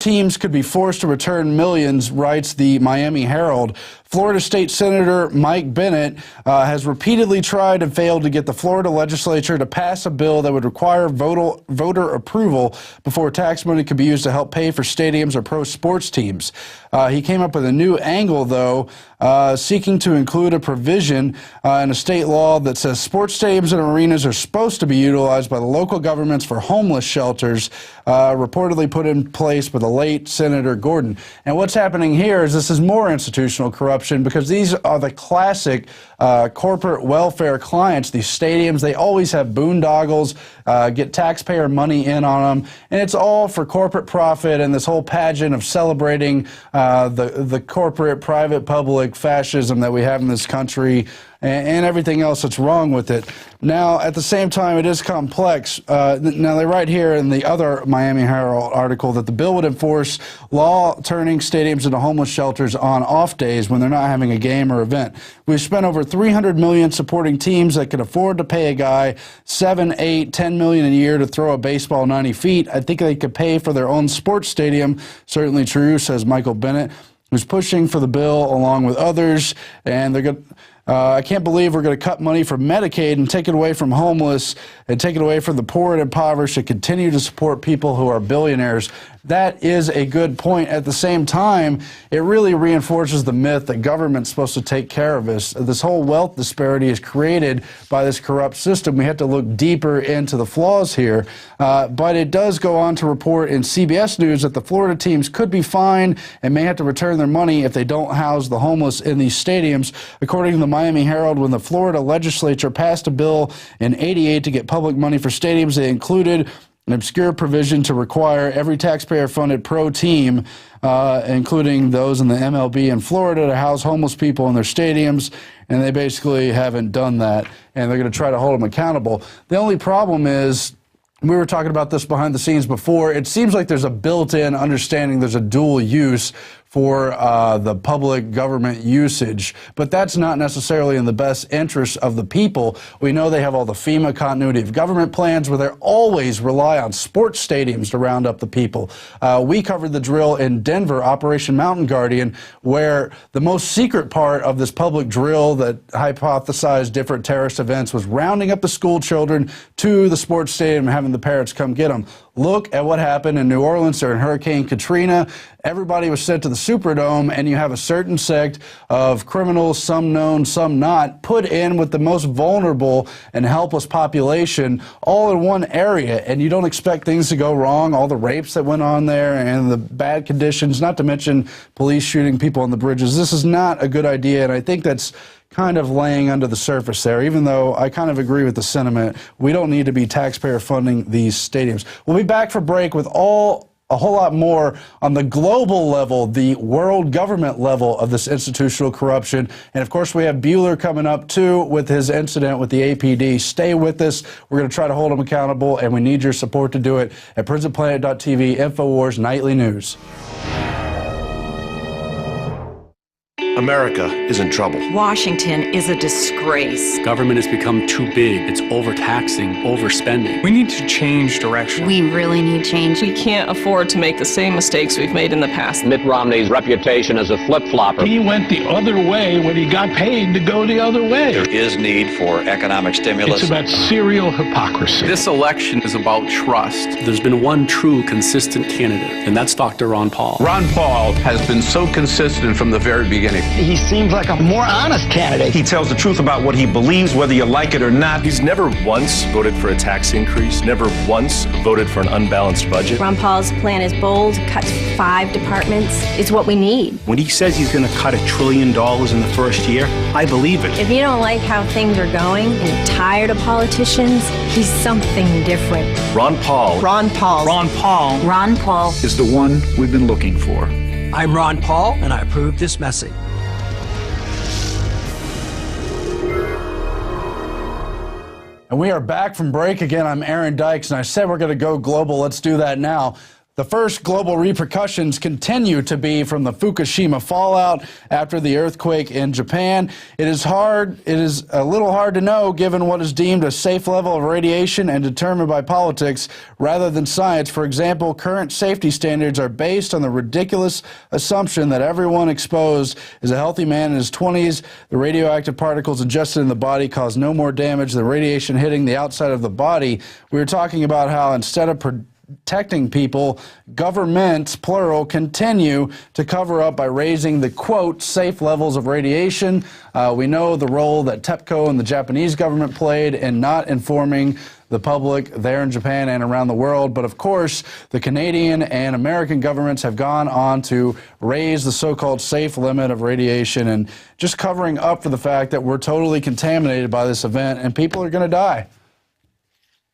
teams could be forced to return millions, writes the Miami Herald. Florida State Senator Mike Bennett has repeatedly tried and failed to get the Florida legislature to pass a bill that would require voter approval before tax money could be used to help pay for stadiums or pro sports teams. He came up with a new angle, though, seeking to include a provision in a state law that says sports stadiums and arenas are supposed to be utilized by the local governments for homeless shelters, reportedly put in place by the late Senator Gordon. And what's happening here is this is more institutional corruption, because these are the classic corporate welfare clients. These stadiums, they always have boondoggles, get taxpayer money in on them, and it's all for corporate profit and this whole pageant of celebrating the corporate, private, public fascism that we have in this country and everything else that's wrong with it. Now, at the same time, it is complex. Now, they write here in the other Miami Herald article that the bill would enforce law turning stadiums into homeless shelters on off days when they're not having a game or event. We've spent over $300 million supporting teams that can afford to pay a guy $7, $8, $10 million a year to throw a baseball 90 feet. I think they could pay for their own sports stadium. Certainly true, says Michael Bennett, who's pushing for the bill along with others, and they're going to I can't believe we're going to cut money from Medicaid and take it away from homeless and take it away from the poor and impoverished and continue to support people who are billionaires. That is a good point. At the same time, it really reinforces the myth that government's supposed to take care of us. This whole wealth disparity is created by this corrupt system. We have to look deeper into the flaws here. But it does go on to report in CBS News that the Florida teams could be fined and may have to return their money if they don't house the homeless in these stadiums. According to the Miami Herald, when the Florida legislature passed a bill in '88 to get public money for stadiums, they included an obscure provision to require every taxpayer-funded pro team, including those in the MLB in Florida, to house homeless people in their stadiums, and they basically haven't done that, and they're going to try to hold them accountable. The only problem is, we were talking about this behind the scenes before, it seems like there's a built-in understanding there's a dual use for the public government usage, but that's not necessarily in the best interest of the people. We know they have all the FEMA continuity of government plans where they always rely on sports stadiums to round up the people. We covered the drill in Denver, Operation Mountain Guardian, where the most secret part of this public drill that hypothesized different terrorist events was rounding up the school children to the sports stadium and having the parents come get them. Look at what happened in New Orleans during Hurricane Katrina. Everybody was sent to the Superdome, and you have a certain sect of criminals, some known, some not, put in with the most vulnerable and helpless population all in one area, and you don't expect things to go wrong, all the rapes that went on there and the bad conditions, not to mention police shooting people on the bridges. This is not a good idea, and I think that's kind of laying under the surface there, even though I kind of agree with the sentiment. We don't need to be taxpayer funding these stadiums. We'll be back for break with a whole lot more on the global level, the world government level of this institutional corruption. And of course, we have Bueller coming up too with his incident with the APD. Stay with us. We're going to try to hold him accountable, and we need your support to do it at PrisonPlanet.tv, InfoWars Nightly News. America is in trouble. Washington is a disgrace. Government has become too big. It's overtaxing, overspending. We need to change direction. We really need change. We can't afford to make the same mistakes we've made in the past. Mitt Romney's reputation as a flip-flopper. He went the other way when he got paid to go the other way. There is need for economic stimulus. It's about serial hypocrisy. This election is about trust. There's been one true, consistent candidate, and that's Dr. Ron Paul. Ron Paul has been so consistent from the very beginning. He seems like a more honest candidate. He tells the truth about what he believes, whether you like it or not. He's never once voted for a tax increase, never once voted for an unbalanced budget. Ron Paul's plan is bold, cuts 5 departments. It's what we need. When he says he's going to cut $1 trillion in the first year, I believe it. If you don't like how things are going and you're tired of politicians, he's something different. Ron Paul. Ron Paul. Ron Paul. Ron Paul is the one we've been looking for. I'm Ron Paul, and I approve this message. And we are back from break again. I'm Aaron Dykes, and I said we're going to go global. Let's do that now. The first global repercussions continue to be from the Fukushima fallout after the earthquake in Japan. It is a little hard to know given what is deemed a safe level of radiation and determined by politics rather than science. For example, current safety standards are based on the ridiculous assumption that everyone exposed is a healthy man in his 20s. The radioactive particles ingested in the body cause no more damage than radiation hitting the outside of the body. We were talking about how instead of protecting people, governments, plural, continue to cover up by raising the, quote, safe levels of radiation. We know the role that TEPCO and the Japanese government played in not informing the public there in Japan and around the world. But of course, the Canadian and American governments have gone on to raise the so-called safe limit of radiation and just covering up for the fact that we're totally contaminated by this event and people are going to die.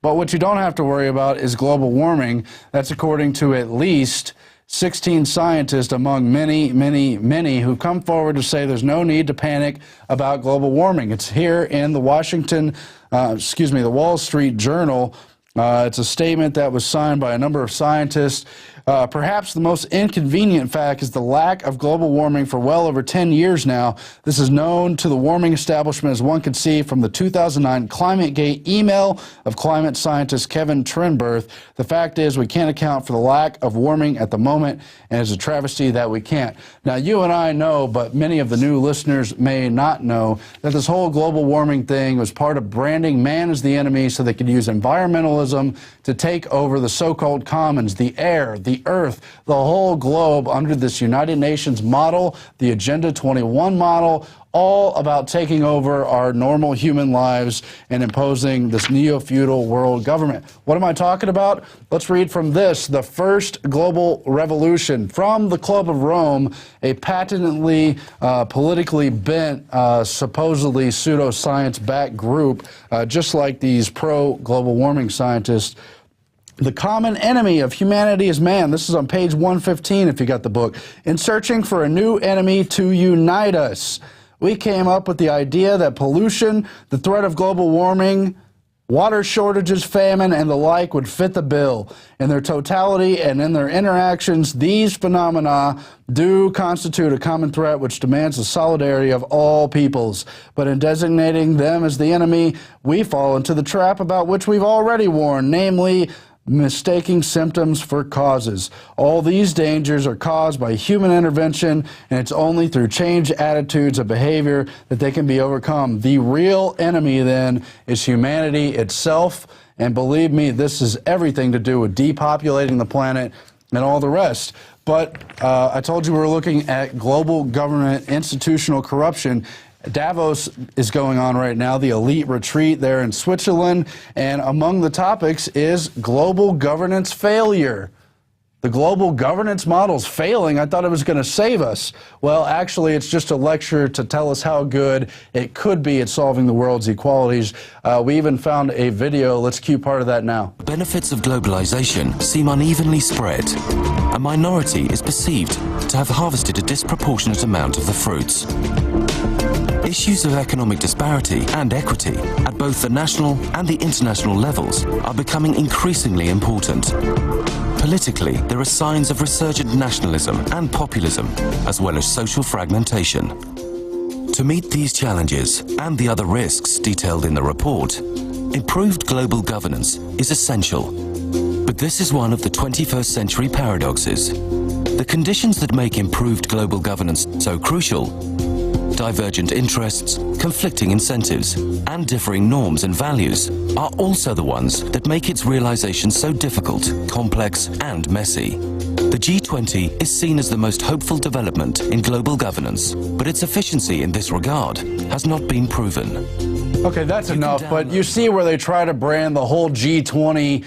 But what you don't have to worry about is global warming. That's according to at least 16 scientists among many, many, many who come forward to say there's no need to panic about global warming. It's here in the the Wall Street Journal. It's a statement that was signed by a number of scientists. Perhaps the most inconvenient fact is the lack of global warming for well over 10 years now. This is known to the warming establishment, as one can see from the 2009 ClimateGate email of climate scientist Kevin Trenberth. The fact is we can't account for the lack of warming at the moment, and it's a travesty that we can't. Now, you and I know, but many of the new listeners may not know, that this whole global warming thing was part of branding man as the enemy so they could use environmentalism to take over the so-called commons, the air, the earth, the whole globe under this United Nations model, the Agenda 21 model, all about taking over our normal human lives and imposing this neo-feudal world government. What am I talking about? Let's read from this, The First Global Revolution, from the Club of Rome, a patently politically bent, supposedly pseudoscience-backed group, just like these pro-global warming scientists. The common enemy of humanity is man. This is on page 115 if you got the book. In searching for a new enemy to unite us, we came up with the idea that pollution, the threat of global warming, water shortages, famine, and the like would fit the bill. In their totality and in their interactions, these phenomena do constitute a common threat which demands the solidarity of all peoples. But in designating them as the enemy, we fall into the trap about which we've already warned, namely mistaking symptoms for causes. All these dangers are caused by human intervention, and it's only through changed attitudes and behavior that they can be overcome. The real enemy, then, is humanity itself, and believe me, this has everything to do with depopulating the planet and all the rest. But I told you we were looking at global government institutional corruption. Davos is going on right now, the elite retreat there in Switzerland, and among the topics is global governance failure. The global governance model's failing. I thought it was going to save us. Well, actually, it's just a lecture to tell us how good it could be at solving the world's inequalities. We even found a video. Let's cue part of that now. Benefits of globalization seem unevenly spread. A minority is perceived to have harvested a disproportionate amount of the fruits. Issues of economic disparity and equity at both the national and the international levels are becoming increasingly important. Politically, there are signs of resurgent nationalism and populism, as well as social fragmentation. To meet these challenges and the other risks detailed in the report, improved global governance is essential. But this is one of the 21st century paradoxes. The conditions that make improved global governance so crucial, divergent interests, conflicting incentives, and differing norms and values, are also the ones that make its realization so difficult, complex, and messy. The G20 is seen as the most hopeful development in global governance, but its efficiency in this regard has not been proven. Okay, that's enough, but you see where they try to brand the whole G20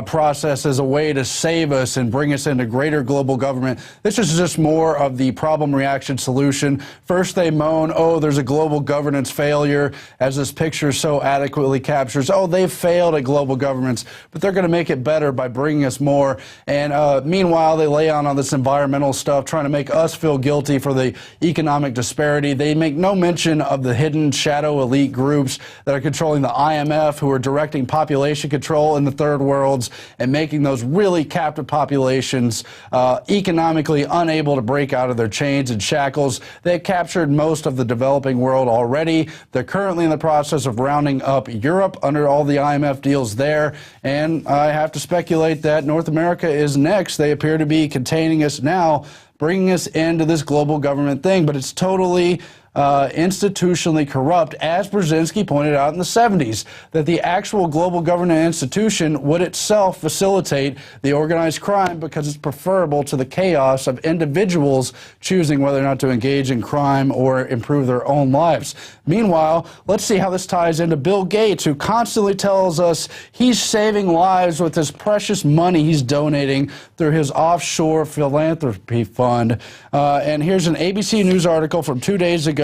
process as a way to save us and bring us into greater global government. This is just more of the problem reaction solution. First they moan, oh, there's a global governance failure, as this picture so adequately captures. Oh, they've failed at global governments, but they're going to make it better by bringing us more. And meanwhile, they lay on this environmental stuff, trying to make us feel guilty for the economic disparity. They make no mention of the hidden shadow elite groups that are controlling the IMF, who are directing population control in the third world. worlds and making those really captive populations economically unable to break out of their chains and shackles. They've captured most of the developing world already. They're currently in the process of rounding up Europe under all the IMF deals there, and I have to speculate that North America is next. They appear to be containing us now, bringing us into this global government thing, but it's totally institutionally corrupt, as Brzezinski pointed out in the 70s, that the actual global government institution would itself facilitate the organized crime because it's preferable to the chaos of individuals choosing whether or not to engage in crime or improve their own lives. Meanwhile, let's see how this ties into Bill Gates, who constantly tells us he's saving lives with this precious money he's donating through his offshore philanthropy fund. And here's an ABC News article from 2 days ago,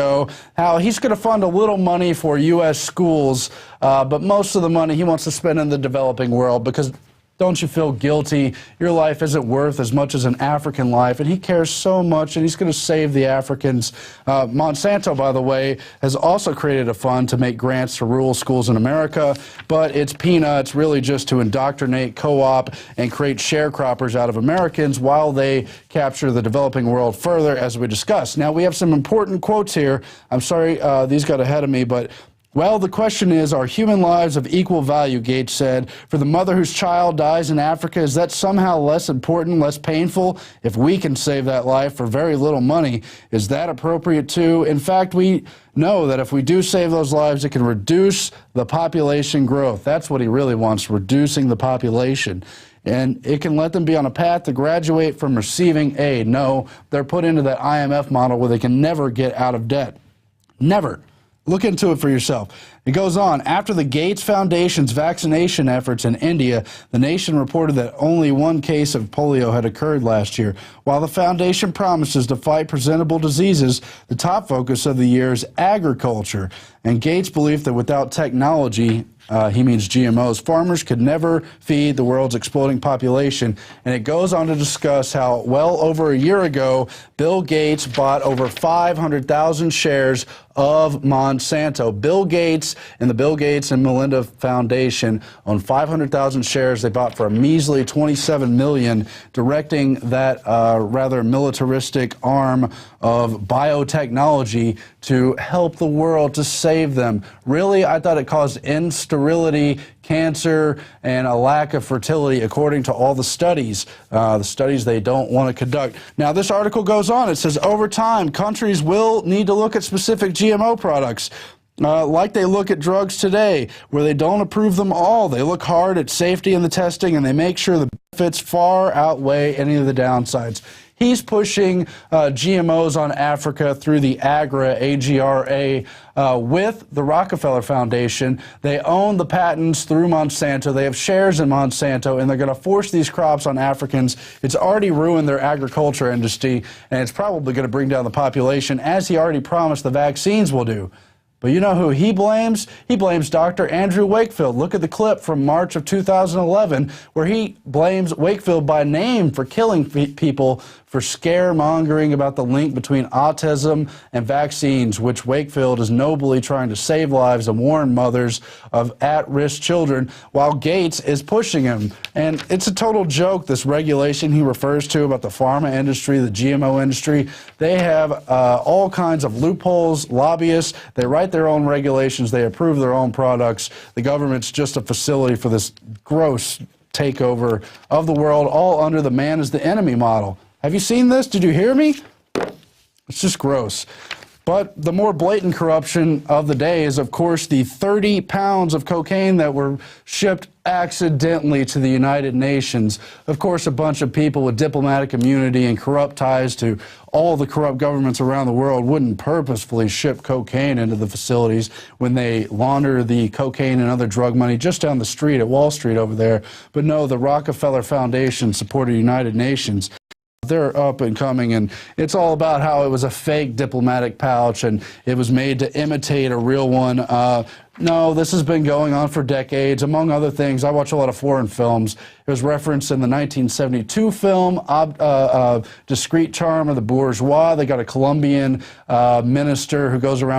how he's going to fund a little money for U.S. schools, but most of the money he wants to spend in the developing world because, don't you feel guilty? Your life isn't worth as much as an African life, and he cares so much, and he's going to save the Africans. Monsanto, by the way, has also created a fund to make grants to rural schools in America, but it's peanuts, really just to indoctrinate, co-op, and create sharecroppers out of Americans while they capture the developing world further, as we discussed. Now, we have some important quotes here. I'm sorry, these got ahead of me, but well, the question is, are human lives of equal value, Gates said. For the mother whose child dies in Africa, is that somehow less important, less painful? If we can save that life for very little money, is that appropriate too? In fact, we know that if we do save those lives, it can reduce the population growth. That's what he really wants, reducing the population. And it can let them be on a path to graduate from receiving aid. No, they're put into that IMF model where they can never get out of debt. Never. Look into it for yourself. It goes on. After the Gates Foundation's vaccination efforts in India, the nation reported that only one case of polio had occurred last year. While the foundation promises to fight preventable diseases, the top focus of the year is agriculture. And Gates believed that without technology, he means GMOs, farmers could never feed the world's exploding population. And it goes on to discuss how, well over a year ago, Bill Gates bought over 500,000 shares of Monsanto. Bill Gates and the Bill Gates and Melinda Foundation own 500,000 shares they bought for a measly $27 million, directing that rather militaristic arm of biotechnology to help the world, to save them. Really, I thought it caused sterility, cancer, and a lack of fertility, according to all the studies they don't want to conduct. Now, this article goes on. It says, over time, countries will need to look at specific GMO products. Like they look at drugs today, where they don't approve them all. They look hard at safety and the testing, and they make sure the benefits far outweigh any of the downsides. He's pushing GMOs on Africa through the AGRA, A-G-R-A, with the Rockefeller Foundation. They own the patents through Monsanto. They have shares in Monsanto, and they're going to force these crops on Africans. It's already ruined their agriculture industry, and it's probably going to bring down the population, as he already promised the vaccines will do. But you know who he blames? He blames Dr. Andrew Wakefield. Look at the clip from March of 2011 where he blames Wakefield by name for killing people for scaremongering about the link between autism and vaccines, which Wakefield is nobly trying to save lives and warn mothers of at-risk children, while Gates is pushing him. And it's a total joke, this regulation he refers to about the pharma industry, the GMO industry. They have all kinds of loopholes, lobbyists. They write their own regulations. They approve their own products. The government's just a facility for this gross takeover of the world, all under the man is the enemy model. Have you seen this? Did you hear me? It's just gross. But the more blatant corruption of the day is, of course, the 30 pounds of cocaine that were shipped accidentally to the United Nations. Of course, a bunch of people with diplomatic immunity and corrupt ties to all the corrupt governments around the world wouldn't purposefully ship cocaine into the facilities when they launder the cocaine and other drug money just down the street at Wall Street over there. But no, the Rockefeller Foundation supported United Nations. They're up and coming, and it's all about how it was a fake diplomatic pouch and it was made to imitate a real one. No, this has been going on for decades. Among other things, I watch a lot of foreign films. It was referenced in the 1972 film, Discreet Charm of the Bourgeois. They got a Colombian minister who goes around